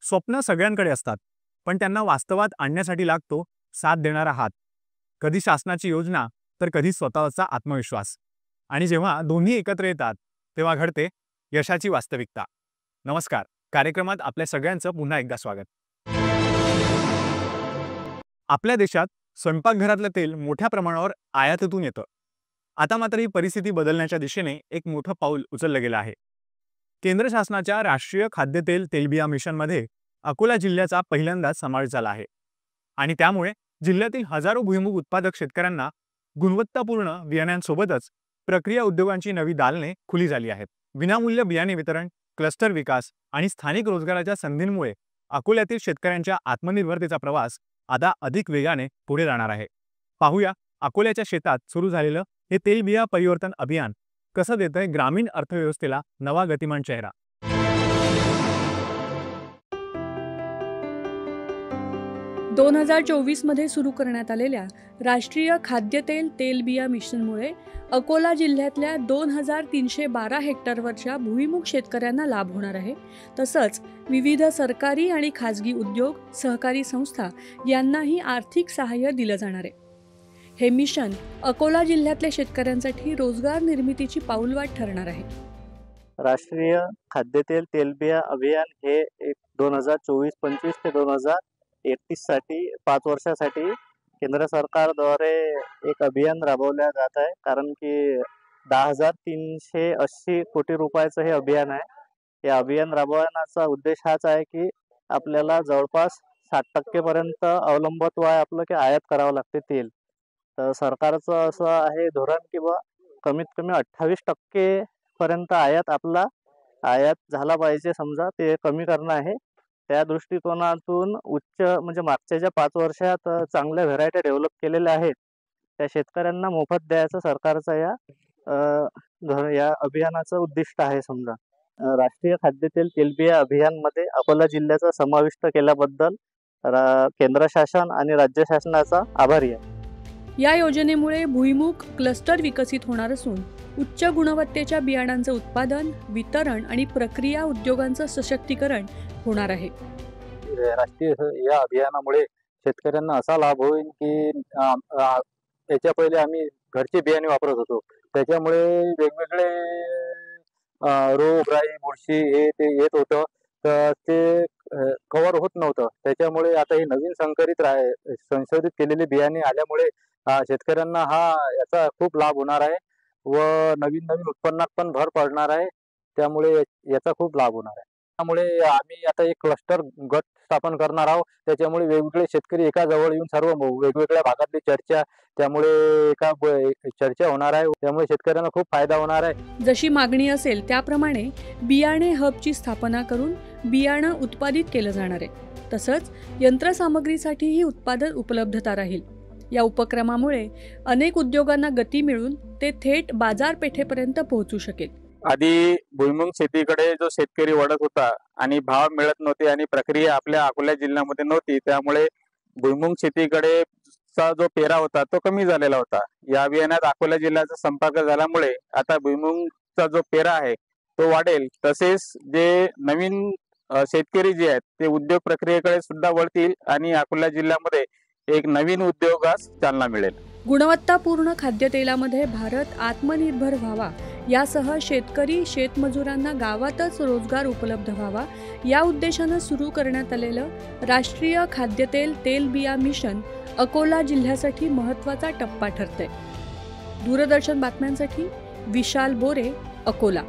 स्वप्न सगळ्यांकडे असतात, पण त्यांना वास्तवात आणण्यासाठी लागतो साथ देणारा हात. कधी शासनाची योजना, तर कधी स्वतःचा आत्मविश्वास. आणि जेव्हा दोन्ही एकत्र येतात, तेव्हा घडते यशाची वास्तविकता. नमस्कार, कार्यक्रमात आपल्या सगळ्यांचं पुन्हा एकदा स्वागत. आपल्या देशात स्वयंपाकघरातलं तेल मोठ्या प्रमाणावर आयातीतून येतं. आता मात्र ही परिस्थिती बदलण्याच्या दिशेने एक मोठं पाऊल उचललं गेलं आहे. केंद्र शासनाच्या राष्ट्रीय खाद्यतेल तेलबिया मिशनमध्ये अकोला जिल्ह्याचा पहिल्यांदाच समावेश झाला आहे. आणि त्यामुळे जिल्ह्यातील हजारो भुईमूग उत्पादक शेतकऱ्यांना गुणवत्तापूर्ण बियाण्यांसोबतच प्रक्रिया उद्योगांची नवी दालने खुली झाली आहेत. विनामूल्य बियाणे वितरण, क्लस्टर विकास आणि स्थानिक रोजगाराच्या संधींमुळे अकोल्यातील शेतकऱ्यांच्या आत्मनिर्भरतेचा प्रवास आता अधिक वेगाने पुढे जाणार आहे. पाहूया अकोल्याच्या शेतात सुरू झालेलं हे तेलबिया परिवर्तन अभियान कसं देतंय ग्रामीण अर्थव्यवस्थेला नवा गतिमान चेहरा. दोन 2024 मध्ये सुरू करण्यात आलेल्या राष्ट्रीय खाद्यतेल तेलबिया मिशनमुळे अकोला जिल्ह्यातल्या 2312 हेक्टरवरच्या भुईमूग शेतकऱ्यांना लाभ होणार आहे. तसंच विविध सरकारी आणि खाजगी उद्योग, सहकारी संस्था यांनाही आर्थिक सहाय्य दिलं जाणार आहे. हे मिशन अकोला जिल्ह्यातल्या शेतकऱ्यांसाठी रोजगार निर्मितीची पाऊलवाट ठरणार आहे. राष्ट्रीय खाद्यतेल तेलबिया अभियान हे 2024-25 ते 2031 साठी 5 वर्षासाठी केंद्र सरकारद्वारे एक अभियान राबवल्या जात आहे. कारण की 10,380 कोटी रुपयाचं हे अभियान आहे. हे अभियान राबवण्याचा उद्देश हाच आहे की आपल्याला जवळपास 60% पर्यंत अवलंबित्व आहे आपलं की आयात करावं लागते तेल. तर सरकारचं असं आहे धोरण की बा कमीत कमी 28% पर्यंत आयात झाला पाहिजे. समजा ते कमी करणं आहे. त्या दृष्टिकोनातून उच्च म्हणजे मागच्या ज्या 5 वर्षात चांगल्या व्हरायटी डेव्हलप केलेल्या आहेत त्या शेतकऱ्यांना मोफत द्यायचं सरकारचा या अभियानाचं उद्दिष्ट आहे. समजा राष्ट्रीय खाद्यतेल तेलबिया अभियानमध्ये अकोला जिल्ह्याचा समाविष्ट केल्याबद्दल केंद्र शासन आणि राज्य शासनाचा आभारी आहे. या योजनेमुळे भुईमूग क्लस्टर विकसित होणार असून उच्च गुणवत्तेच्या बियाणांचं उत्पादन, वितरण आणि प्रक्रिया उद्योगांचं सशक्तीकरण होणार आहे. राष्ट्रीय या अभियानामुळे शेतकऱ्यांना असा लाभ होईल की याच्या पहिले आम्ही घरचे बियाणे वापरत होतो. त्याच्यामुळे वेगवेगळे रोग, राई, बुरशी हे ते येत होतं, तर ते कव्हर होत नव्हतं. त्याच्यामुळे आता हे नवीन संशोधित केलेले बियाणे आल्यामुळे शेतकऱ्यांना याचा खूप लाभ होणार आहे व नवीन उत्पन्नात पण भर पडणार आहे. त्यामुळे याचा खूप लाभ होणार आहे. त्यामुळे आम्ही आता एक क्लस्टर गट स्थापन करणार आहोत. त्याच्यामुळे वेगवेगळे शेतकरी एका जवळ येऊन सर्व वेगवेगळ्या भागातली त्यामुळे चर्चा होणार आहे. त्यामुळे शेतकऱ्यांना खूप फायदा होणार आहे. जशी मागणी असेल त्याप्रमाणे बियाणे हबची स्थापना करून बियाणं उत्पादित केलं जाणार आहे. तसंच यंत्रसामग्रीसाठीही उत्पादन उपलब्धता राहील. या उपक्रमामुळे अनेक उद्योगांना गती मिळून ते थेट बाजारपेठेपर्यंत पोहोचू शकेल. आधी भुईमूग शेतीकडे जो शेतकरी वळत होता आणि भाव मिळत नव्हते आणि प्रक्रिया आपल्या अकोला जिल्ह्यामध्ये नव्हती, त्यामुळे भुईमूग शेतीकडे जो पेरा होता तो कमी झालेला होता. या अभियानात अकोला जिल्ह्याचा संपर्क झाल्यामुळे आता भुईमूगचा जो पेरा आहे तो वाढेल. तसेच जे नवीन शेतकरी जे आहेत ते उद्योग प्रक्रियेकडे सुद्धा वळतील आणि अकोला जिल्ह्यामध्ये एक नवीन उद्योगास चालना मिळेल. गुणवत्तापूर्ण खाद्यतेलामध्ये भारत आत्मनिर्भर व्हावा यासह शेतकरी शेतमजुरांना गावातच रोजगार उपलब्ध व्हावा या उद्देशानं सुरू करण्यात आलेलं राष्ट्रीय खाद्यतेल तेलबिया मिशन अकोला जिल्ह्यासाठी महत्त्वाचा टप्पा ठरतंय. दूरदर्शन बातम्यांसाठी विशाल बोरे, अकोला.